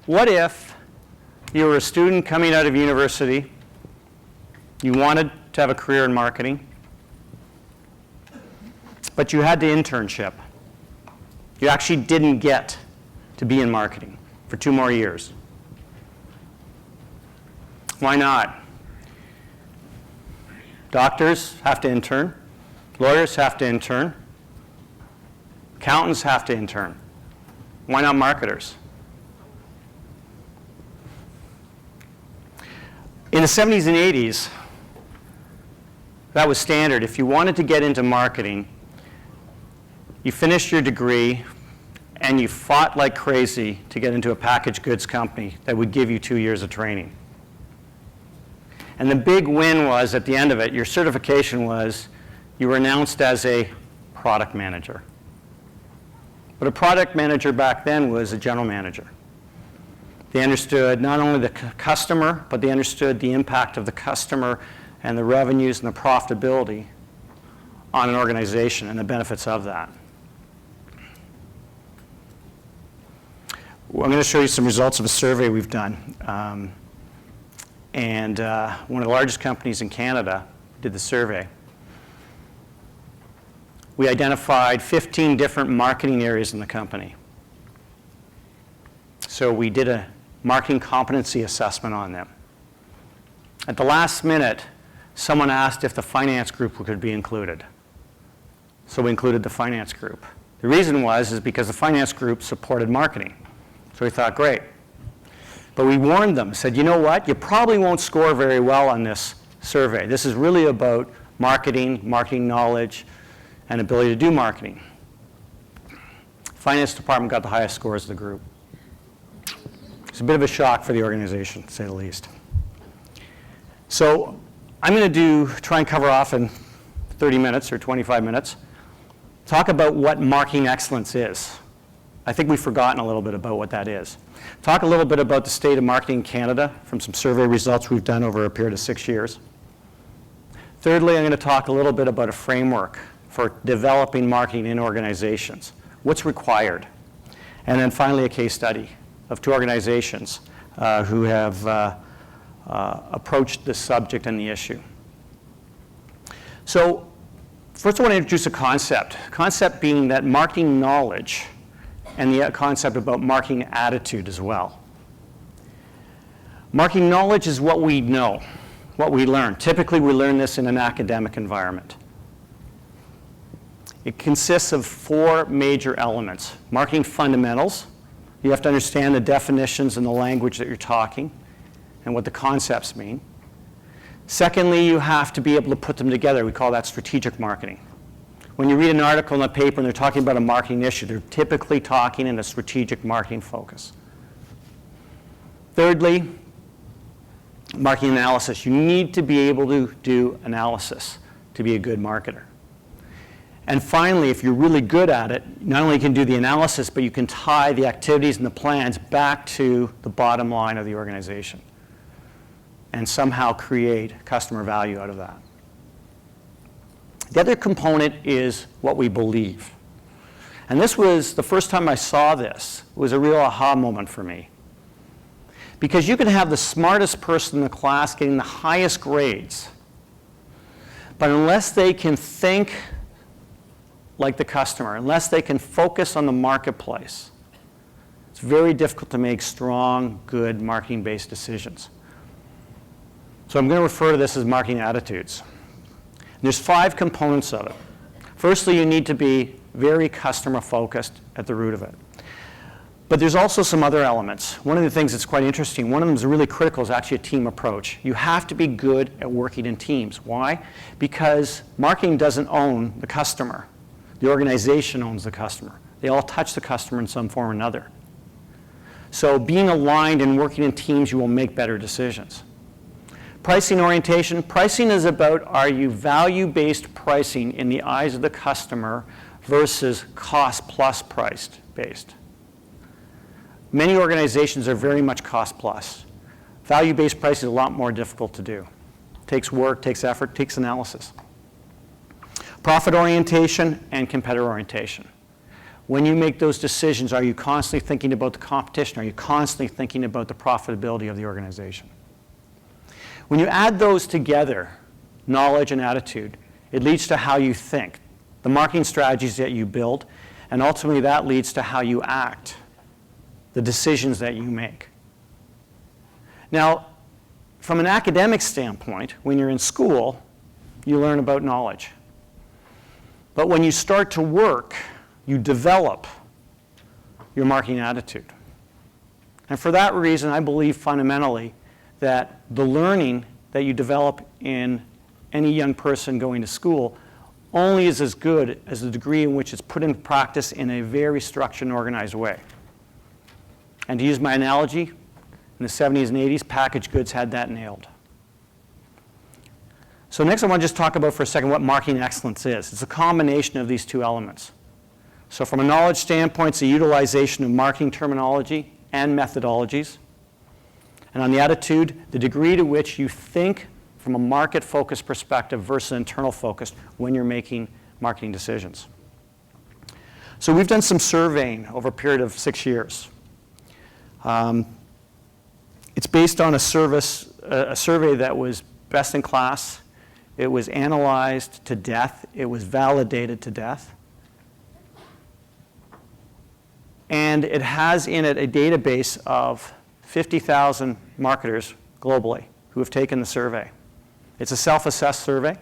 What if you were a student coming out of university, you wanted to have a career in marketing, but you had the internship. You actually didn't get to be in marketing for 2 more years. Why not? Doctors have to intern. Lawyers have to intern. Accountants have to intern. Why not marketers? In the 70s and 80s, that was standard. If you wanted to get into marketing, you finished your degree and you fought like crazy to get into a packaged goods company that would give you 2 years of training. And the big win was, at the end of it, your certification was, you were announced as a product manager. But a product manager back then was a general manager. They understood not only the customer, but they understood the impact of the customer and the revenues and the profitability on an organization and the benefits of that. Well, I'm going to show you some results of a survey we've done. One of the largest companies in Canada did the survey. We identified 15 different marketing areas in the company. So we did a marketing competency assessment on them. At the last minute, someone asked if the finance group could be included. So we included the finance group. The reason is because the finance group supported marketing. So we thought, great. But we warned them, said, you know what? You probably won't score very well on this survey. This is really about marketing, marketing knowledge, and ability to do marketing. Finance department got the highest scores of the group. It's a bit of a shock for the organization, to say the least. So I'm going to try and cover off in 30 minutes or 25 minutes, talk about what marketing excellence is. I think we've forgotten a little bit about what that is. Talk a little bit about the state of marketing in Canada from some survey results we've done over a period of 6 years. Thirdly, I'm going to talk a little bit about a framework for developing marketing in organizations. What's required? And then finally, a case study of 2 organizations who have approached this subject and the issue. So first I want to introduce a concept being that marketing knowledge and the concept about marketing attitude as well. Marketing knowledge is what we know, what we learn. Typically, we learn this in an academic environment. It consists of 4 major elements. Marketing fundamentals. You have to understand the definitions and the language that you're talking and what the concepts mean. Secondly, you have to be able to put them together. We call that strategic marketing. When you read an article in the paper and they're talking about a marketing issue, they're typically talking in a strategic marketing focus. Thirdly, marketing analysis. You need to be able to do analysis to be a good marketer. And finally, if you're really good at it, not only can you do the analysis, but you can tie the activities and the plans back to the bottom line of the organization and somehow create customer value out of that. The other component is what we believe. And this was the first time I saw this. It was a real aha moment for me. Because you can have the smartest person in the class getting the highest grades, but unless they can think like the customer, unless they can focus on the marketplace, it's very difficult to make strong, good marketing-based decisions. So I'm going to refer to this as marketing attitudes. And there's 5 components of it. Firstly, you need to be very customer-focused at the root of it. But there's also some other elements. One of the things that's quite interesting, one of them is really critical, is actually a team approach. You have to be good at working in teams. Why? Because marketing doesn't own the customer. The organization owns the customer. They all touch the customer in some form or another. So being aligned and working in teams, you will make better decisions. Pricing orientation. Pricing is about, are you value-based pricing in the eyes of the customer versus cost-plus price-based? Many organizations are very much cost-plus. Value-based pricing is a lot more difficult to do. Takes work, takes effort, takes analysis. Profit orientation and competitor orientation. When you make those decisions, are you constantly thinking about the competition? Are you constantly thinking about the profitability of the organization? When you add those together, knowledge and attitude, it leads to how you think, the marketing strategies that you build, and ultimately that leads to how you act, the decisions that you make. Now, from an academic standpoint, when you're in school, you learn about knowledge. But when you start to work, you develop your marketing attitude. And for that reason, I believe fundamentally that the learning that you develop in any young person going to school only is as good as the degree in which it's put into practice in a very structured and organized way. And to use my analogy, in the 70s and 80s, packaged goods had that nailed. So next I want to just talk about for a second what marketing excellence is. It's a combination of these two elements. So from a knowledge standpoint, it's the utilization of marketing terminology and methodologies. And on the attitude, the degree to which you think from a market-focused perspective versus internal-focused when you're making marketing decisions. So we've done some surveying over a period of 6 years. It's based on a survey that was best in class. It was analyzed to death. It was validated to death. And it has in it a database of 50,000 marketers globally who have taken the survey. It's a self-assessed survey,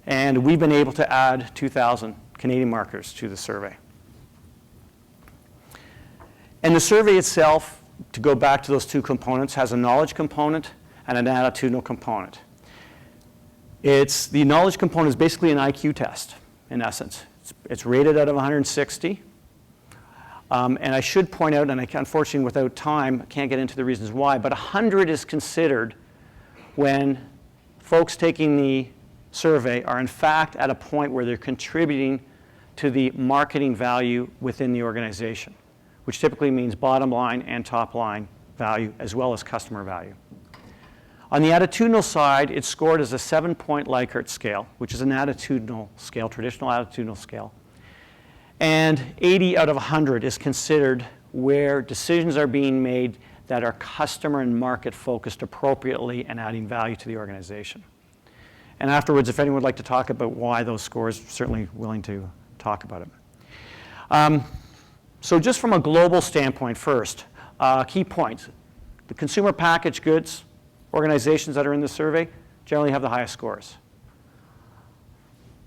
and we've been able to add 2,000 Canadian marketers to the survey. And the survey itself, to go back to those two components, has a knowledge component and an attitudinal component. The knowledge component is basically an IQ test, in essence. It's rated out of 160. And I should point out, and unfortunately without time, I can't get into the reasons why, but 100 is considered when folks taking the survey are in fact at a point where they're contributing to the marketing value within the organization, which typically means bottom line and top line value as well as customer value. On the attitudinal side, it's scored as a 7-point Likert scale, which is an attitudinal scale, traditional attitudinal scale. And 80 out of 100 is considered where decisions are being made that are customer and market focused appropriately and adding value to the organization. And afterwards, if anyone would like to talk about why those scores, certainly willing to talk about it. So just from a global standpoint first, key points. The consumer packaged goods organizations that are in the survey generally have the highest scores.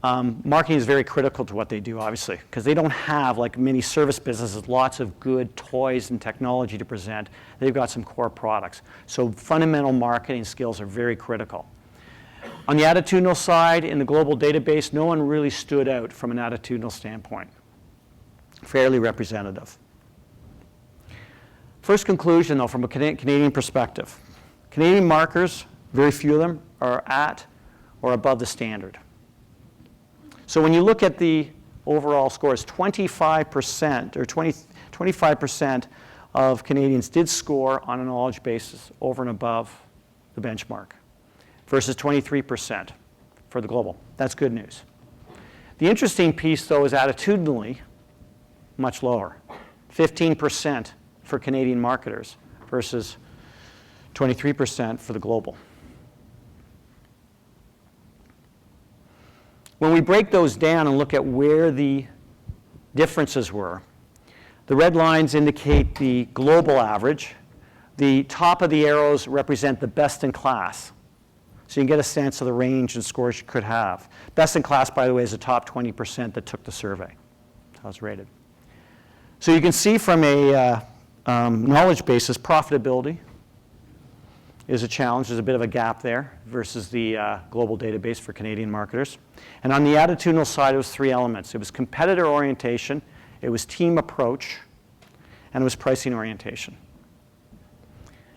Marketing is very critical to what they do, obviously, because they don't have, like many service businesses, lots of good toys and technology to present. They've got some core products. So fundamental marketing skills are very critical. On the attitudinal side, in the global database, no one really stood out from an attitudinal standpoint. Fairly representative. First conclusion, though, from a Canadian perspective. Canadian marketers, very few of them, are at or above the standard. So when you look at the overall scores, 25% or 25% of Canadians did score on a knowledge basis over and above the benchmark versus 23% for the global. That's good news. The interesting piece, though, is attitudinally much lower. 15% for Canadian marketers versus 23% for the global. When we break those down and look at where the differences were, the red lines indicate the global average. The top of the arrows represent the best in class. So you can get a sense of the range and scores you could have. Best in class, by the way, is the top 20% that took the survey. That's how it's rated. So you can see from a knowledge basis, profitability is a challenge. There's a bit of a gap there versus the global database for Canadian marketers. And on the attitudinal side, it was 3 elements. It was competitor orientation, it was team approach, and it was pricing orientation.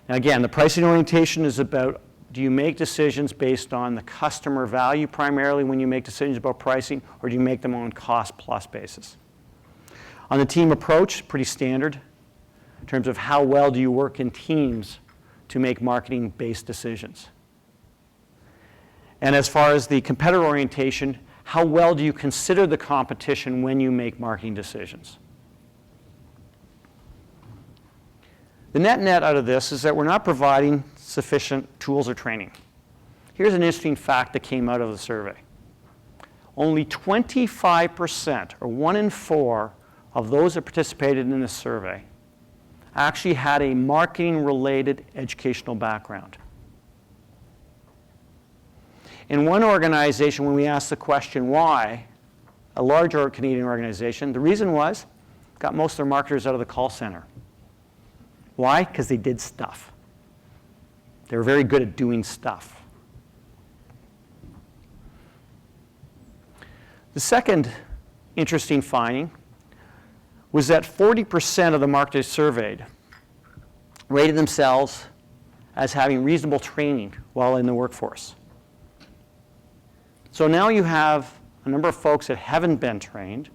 Now again, the pricing orientation is about, do you make decisions based on the customer value primarily when you make decisions about pricing, or do you make them on cost plus basis? On the team approach, pretty standard in terms of how well do you work in teams to make marketing-based decisions. And as far as the competitor orientation, how well do you consider the competition when you make marketing decisions? The net out of this is that we're not providing sufficient tools or training. Here's an interesting fact that came out of the survey. Only 25%, or 1 in 4, of those that participated in this survey actually had a marketing-related educational background. In one organization, when we asked the question why, a larger Canadian organization, the reason was got most of their marketers out of the call center. Why? Because they did stuff. They were very good at doing stuff. The second interesting finding was that 40% of the marketers surveyed rated themselves as having reasonable training while in the workforce. So now you have a number of folks that haven't been trained,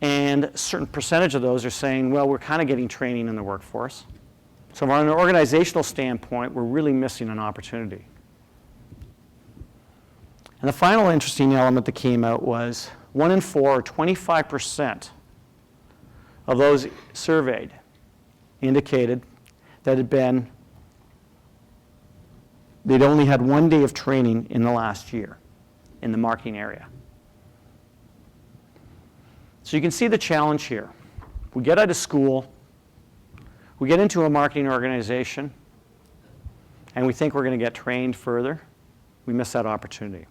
and a certain percentage of those are saying, well, we're kind of getting training in the workforce. So from an organizational standpoint, we're really missing an opportunity. And the final interesting element that came out was 1 in 4, or 25%, of those surveyed indicated that they'd only had 1 day of training in the last year in the marketing area. So you can see the challenge here. We get out of school, we get into a marketing organization, and we think we're going to get trained further. We miss that opportunity.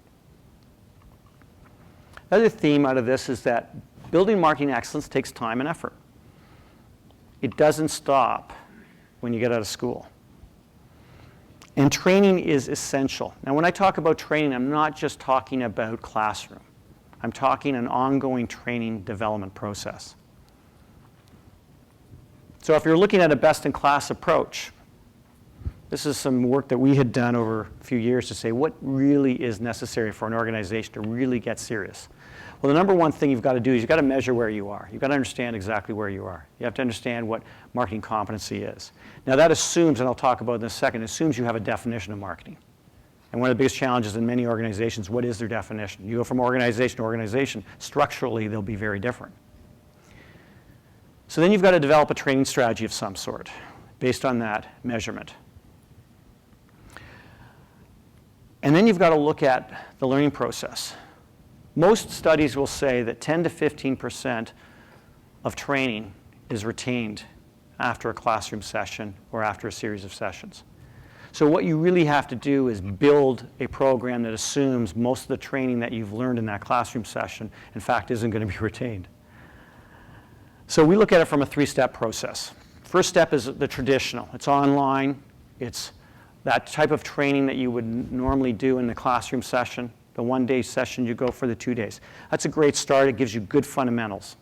Another theme out of this is that building marketing excellence takes time and effort. It doesn't stop when you get out of school. And training is essential. Now, when I talk about training, I'm not just talking about classroom. I'm talking an ongoing training development process. So if you're looking at a best-in-class approach, this is some work that we had done over a few years to say what really is necessary for an organization to really get serious. Well, the number one thing you've got to do is you've got to measure where you are. You've got to understand exactly where you are. You have to understand what marketing competency is. Now that assumes, and I'll talk about it in a second, assumes you have a definition of marketing. And one of the biggest challenges in many organizations, what is their definition? You go from organization to organization, structurally they'll be very different. So then you've got to develop a training strategy of some sort based on that measurement. And then you've got to look at the learning process. Most studies will say that 10 to 15% of training is retained after a classroom session or after a series of sessions. So what you really have to do is build a program that assumes most of the training that you've learned in that classroom session, in fact, isn't going to be retained. So we look at it from a 3-step process. First step is the traditional. It's online. It's that type of training that you would normally do in the classroom session. The 1-day session, you go for the 2 days. That's a great start. It gives you good fundamentals.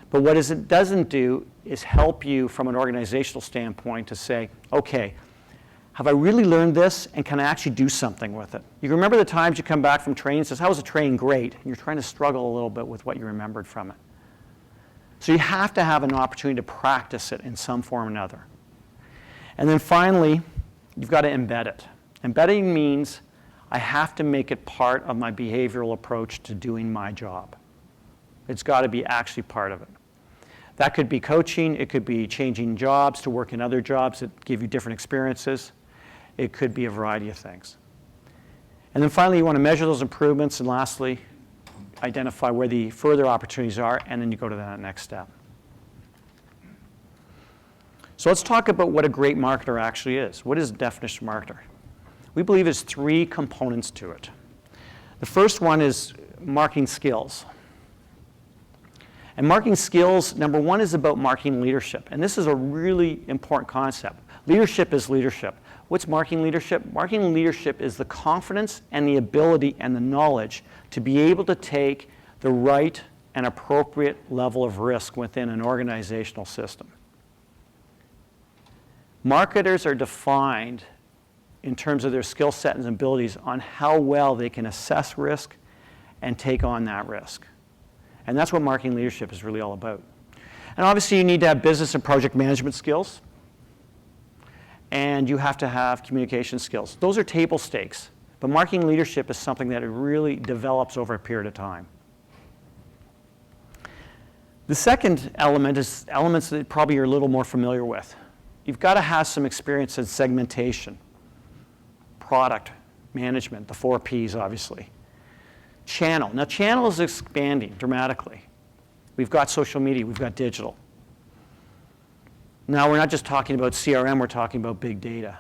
But what it doesn't do is help you from an organizational standpoint to say, okay, have I really learned this, and can I actually do something with it? You remember the times you come back from training and says, how was the training? Great. And you're trying to struggle a little bit with what you remembered from it. So you have to have an opportunity to practice it in some form or another. And then finally, you've got to embed it. Embedding means I have to make it part of my behavioral approach to doing my job. It's got to be actually part of it. That could be coaching. It could be changing jobs to work in other jobs that give you different experiences. It could be a variety of things. And then finally, you want to measure those improvements. And lastly, identify where the further opportunities are. And then you go to that next step. So let's talk about what a great marketer actually is. What is a definition of marketer? We believe there's 3 components to it. The first one is marketing skills. And marketing skills, number 1 is about marketing leadership. And this is a really important concept. Leadership is leadership. What's marketing leadership? Marketing leadership is the confidence and the ability and the knowledge to be able to take the right and appropriate level of risk within an organizational system. Marketers are defined in terms of their skill set and abilities on how well they can assess risk and take on that risk. And that's what marketing leadership is really all about. And obviously you need to have business and project management skills, and you have to have communication skills. Those are table stakes, but marketing leadership is something that it really develops over a period of time. The second element is elements that probably you're a little more familiar with. You've got to have some experience in segmentation, product management, the 4 Ps, obviously. Channel. Now, channel is expanding dramatically. We've got social media. We've got digital. Now, we're not just talking about CRM. We're talking about big data.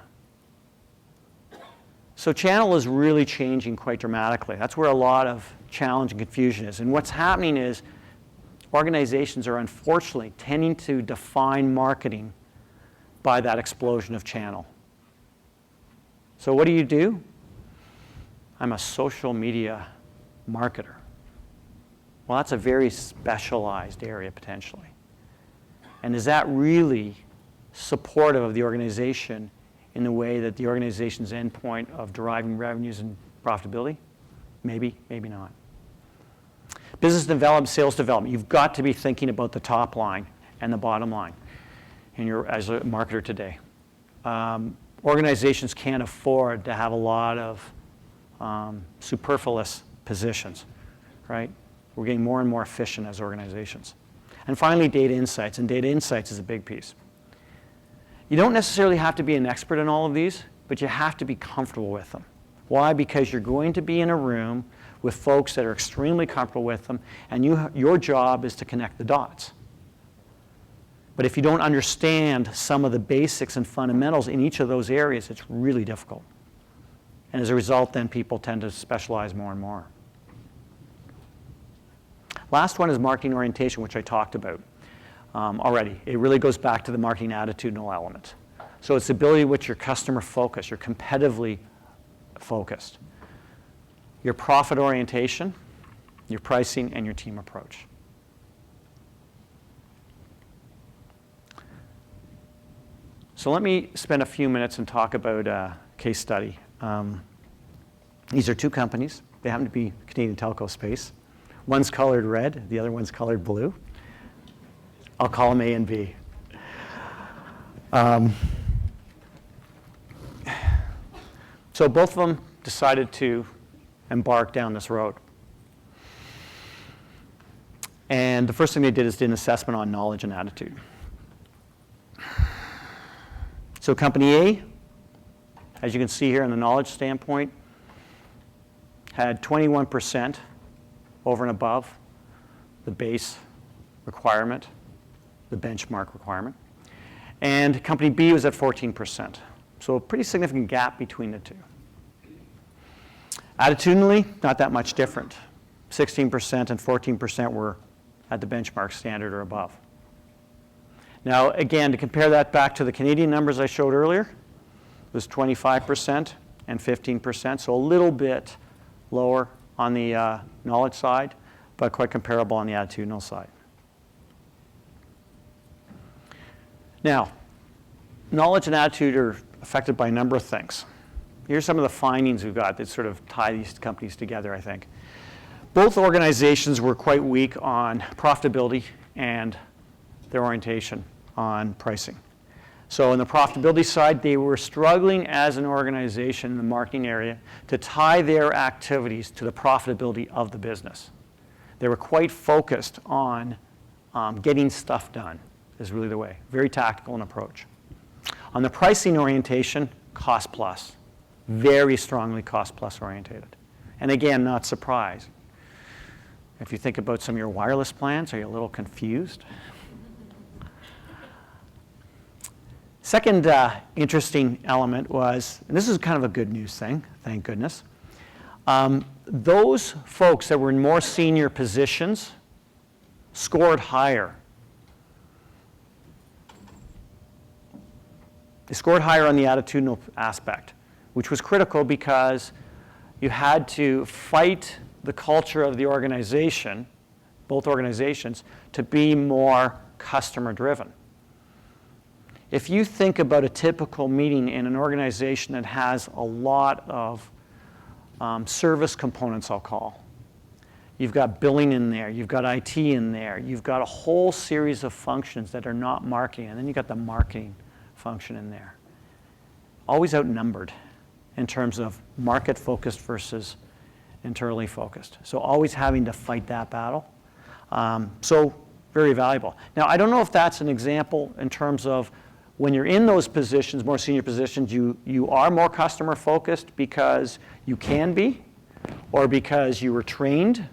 So channel is really changing quite dramatically. That's where a lot of challenge and confusion is. And what's happening is organizations are unfortunately tending to define marketing by that explosion of channel. So what do? I'm a social media marketer. Well, that's a very specialized area potentially. And is that really supportive of the organization in the way that the organization's endpoint of deriving revenues and profitability? Maybe, maybe not. Business development, sales development. You've got to be thinking about the top line and the bottom line as a marketer today. Organizations can't afford to have a lot of superfluous positions, right? We're getting more and more efficient as organizations. And finally, data insights, and data insights is a big piece. You don't necessarily have to be an expert in all of these, but you have to be comfortable with them. Why? Because you're going to be in a room with folks that are extremely comfortable with them, and your job is to connect the dots. But if you don't understand some of the basics and fundamentals in each of those areas, it's really difficult. And as a result, then people tend to specialize more and more. Last one is marketing orientation, which I talked about already. It really goes back to the marketing attitudinal element. So it's the ability in which you're customer focused, you're competitively focused. Your profit orientation, your pricing, and your team approach. So let me spend a few minutes and talk about a case study. These are 2 companies. They happen to be Canadian telco space. One's colored red, the other one's colored blue. I'll call them A and B. So both of them decided to embark down this road. And the first thing they did is did an assessment on knowledge and attitude. So company A, as you can see here in the knowledge standpoint, had 21% over and above the base requirement, the benchmark requirement. And company B was at 14%. So a pretty significant gap between the two. Attitudinally, not that much different. 16% and 14% were at the benchmark standard or above. Now, again, to compare that back to the Canadian numbers I showed earlier, it was 25% and 15%, so a little bit lower on the knowledge side, but quite comparable on the attitudinal side. Now, knowledge and attitude are affected by a number of things. Here's some of the findings we've got that sort of tie these companies together, I think. Both organizations were quite weak on profitability and their orientation on pricing. So on the profitability side, they were struggling as an organization in the marketing area to tie their activities to the profitability of the business. They were quite focused on getting stuff done is really the way. Very tactical in approach. On the pricing orientation, cost plus. Very strongly cost plus orientated. And again, not surprised. If you think about some of your wireless plans, are you a little confused? Second interesting element was, and this is kind of a good news thing, thank goodness, those folks that were in more senior positions scored higher. They scored higher on the attitudinal aspect, which was critical because you had to fight the culture of the organization, both organizations, to be more customer driven. If you think about a typical meeting in an organization that has a lot of service components, I'll call. You've got billing in there, you've got IT in there, you've got a whole series of functions that are not marketing, and then you've got the marketing function in there. Always outnumbered in terms of market focused versus internally focused. So always having to fight that battle. So very valuable. Now, I don't know if that's an example in terms of when you're in those positions, more senior positions, you are more customer focused because you can be, or because you were trained,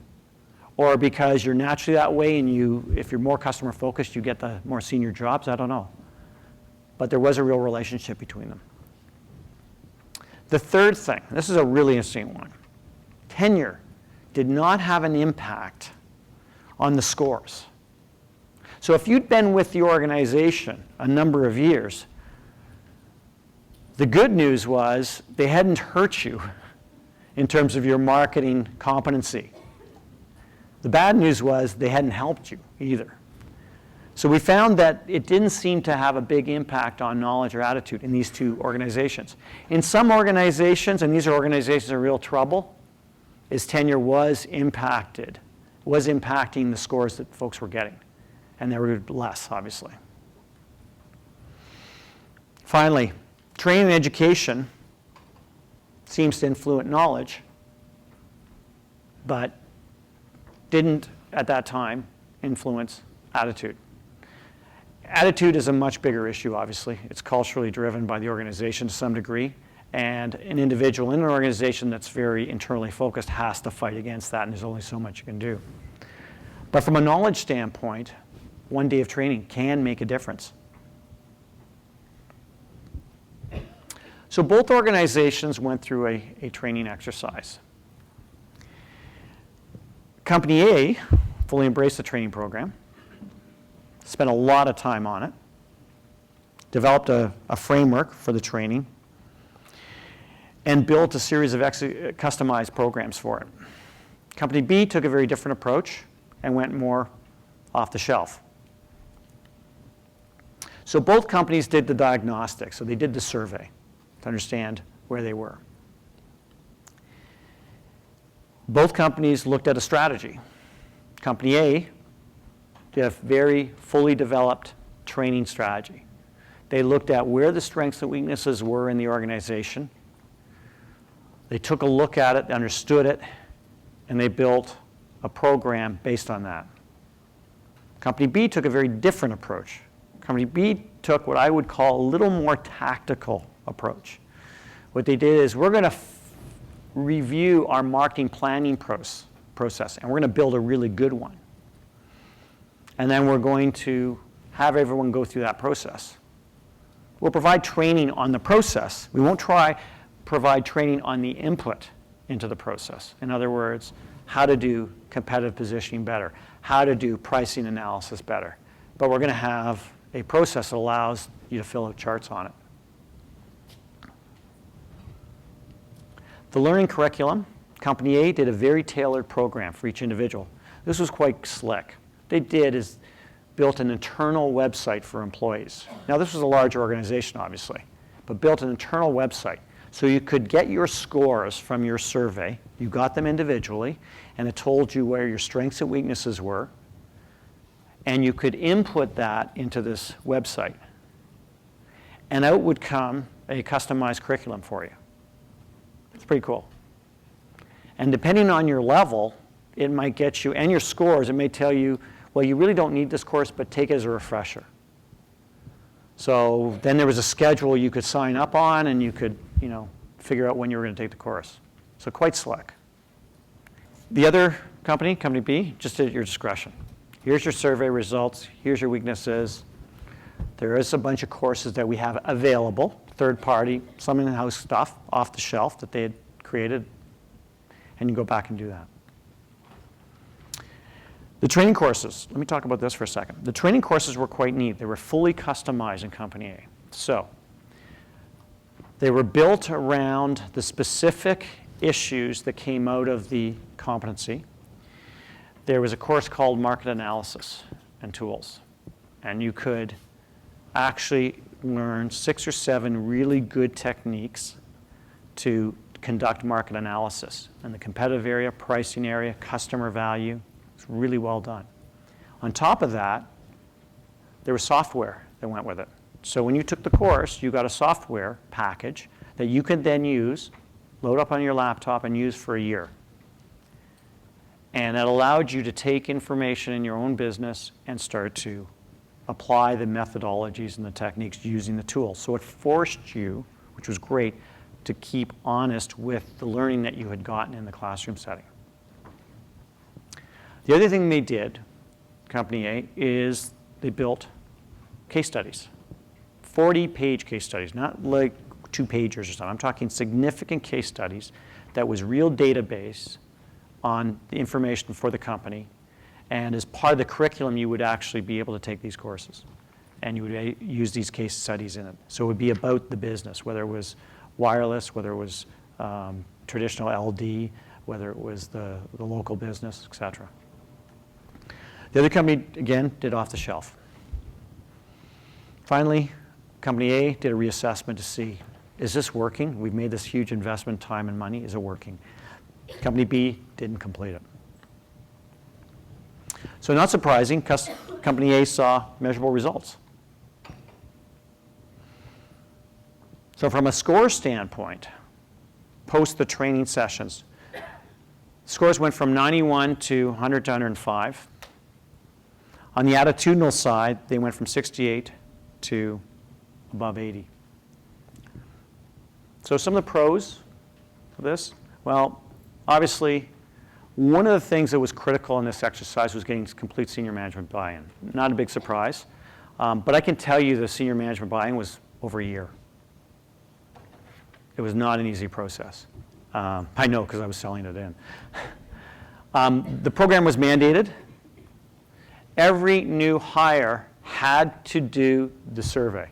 or because you're naturally that way and if you're more customer focused, you get the more senior jobs. I don't know. But there was a real relationship between them. The third thing, this is a really interesting one. Tenure did not have an impact on the scores. So if you'd been with the organization a number of years, the good news was they hadn't hurt you in terms of your marketing competency. The bad news was they hadn't helped you either. So we found that it didn't seem to have a big impact on knowledge or attitude in these two organizations. In some organizations, and these are organizations in real trouble, is tenure was impacting the scores that folks were getting. And they were less, obviously. Finally, training and education seems to influence knowledge, but didn't, at that time, influence attitude. Attitude is a much bigger issue, obviously. It's culturally driven by the organization to some degree, and an individual in an organization that's very internally focused has to fight against that, and there's only so much you can do. But from a knowledge standpoint, one day of training can make a difference. So both organizations went through a training exercise. Company A fully embraced the training program, spent a lot of time on it, developed a framework for the training, and built a series of customized programs for it. Company B took a very different approach and went more off the shelf. So both companies did the diagnostics, so they did the survey to understand where they were. Both companies looked at a strategy. Company A did a very fully developed training strategy. They looked at where the strengths and weaknesses were in the organization. They took a look at it, understood it, and they built a program based on that. Company B took a very different approach. Company B took what I would call a little more tactical approach. What they did is we're going to review our marketing planning process, and we're going to build a really good one. And then we're going to have everyone go through that process. We'll provide training on the process. We won't provide training on the input into the process. In other words, how to do competitive positioning better, how to do pricing analysis better. But we're going to have a process that allows you to fill out charts on it. The learning curriculum, Company A did a very tailored program for each individual. This was quite slick. What they did is built an internal website for employees. Now, this was a large organization, obviously, but built an internal website. So you could get your scores from your survey. You got them individually, and it told you where your strengths and weaknesses were. And you could input that into this website. And out would come a customized curriculum for you. It's pretty cool. And depending on your level, it might get you, and your scores, it may tell you, well, you really don't need this course, but take it as a refresher. So then there was a schedule you could sign up on, and you could, figure out when you were going to take the course. So quite slick. The other company, Company B, just at your discretion. Here's your survey results. Here's your weaknesses. There is a bunch of courses that we have available, third party, some in-house stuff off the shelf that they had created, and you go back and do that. The training courses, let me talk about this for a second. The training courses were quite neat. They were fully customized in Company A. So they were built around the specific issues that came out of the competency. There was a course called Market Analysis and Tools, and you could actually learn 6 or 7 really good techniques to conduct market analysis in the competitive area, pricing area, customer value. It's really well done. On top of that, there was software that went with it. So when you took the course, you got a software package that you could then use, load up on your laptop, and use for a year. And that allowed you to take information in your own business and start to apply the methodologies and the techniques using the tools. So it forced you, which was great, to keep honest with the learning that you had gotten in the classroom setting. The other thing they did, Company A, is they built case studies. 40-page case studies, not like 2-pagers or something. I'm talking significant case studies that was real database on the information for the company. And as part of the curriculum, you would actually be able to take these courses. And you would use these case studies in it. So it would be about the business, whether it was wireless, whether it was traditional LD, whether it was the local business, et cetera. The other company, again, did off the shelf. Finally, Company A did a reassessment to see, is this working? We've made this huge investment, time and money. Is it working? Company B didn't complete it. So not surprising, Company A saw measurable results. So from a score standpoint, post the training sessions, scores went from 91 to 100 to 105. On the attitudinal side, they went from 68 to above 80. So some of the pros of this, well, obviously, one of the things that was critical in this exercise was getting complete senior management buy-in. Not a big surprise, but I can tell you the senior management buy-in was over a year. It was not an easy process. I know because I was selling it in. The program was mandated. Every new hire had to do the survey.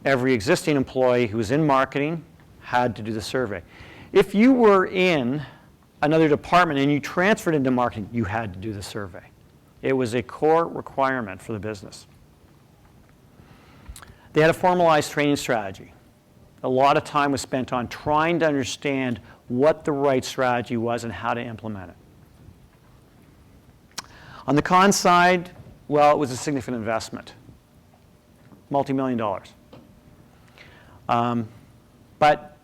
Every existing employee who was in marketing had to do the survey. If you were in another department and you transferred into marketing, you had to do the survey. It was a core requirement for the business. They had a formalized training strategy. A lot of time was spent on trying to understand what the right strategy was and how to implement it. On the con side, well, it was a significant investment, multi-million dollars. But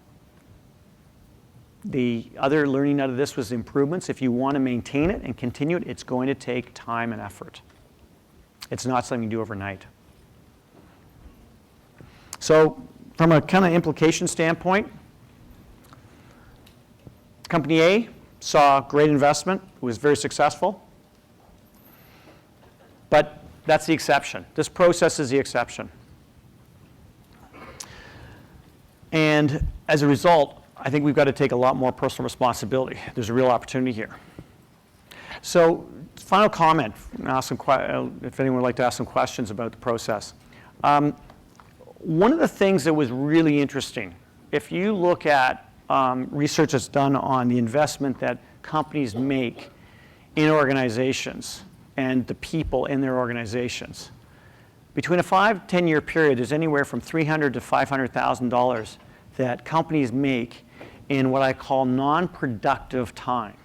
the other learning out of this was improvements. If you want to maintain it and continue it, it's going to take time and effort. It's not something you do overnight. So from a kind of implication standpoint, Company A saw great investment, was very successful. But that's the exception. This process is the exception. And as a result, I think we've got to take a lot more personal responsibility. There's a real opportunity here. So final comment, if anyone would like to ask some questions about the process. One of the things that was really interesting, if you look at research that's done on the investment that companies make in organizations and the people in their organizations, between a 5-10 year period, there's anywhere from $300,000 to $500,000 that companies make in what I call non-productive time.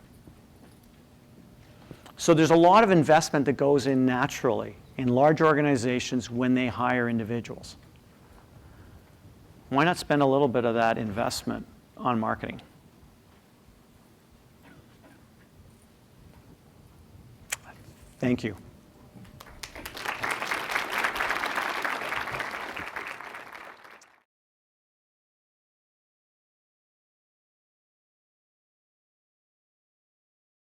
So there's a lot of investment that goes in naturally in large organizations when they hire individuals. Why not spend a little bit of that investment on marketing? Thank you.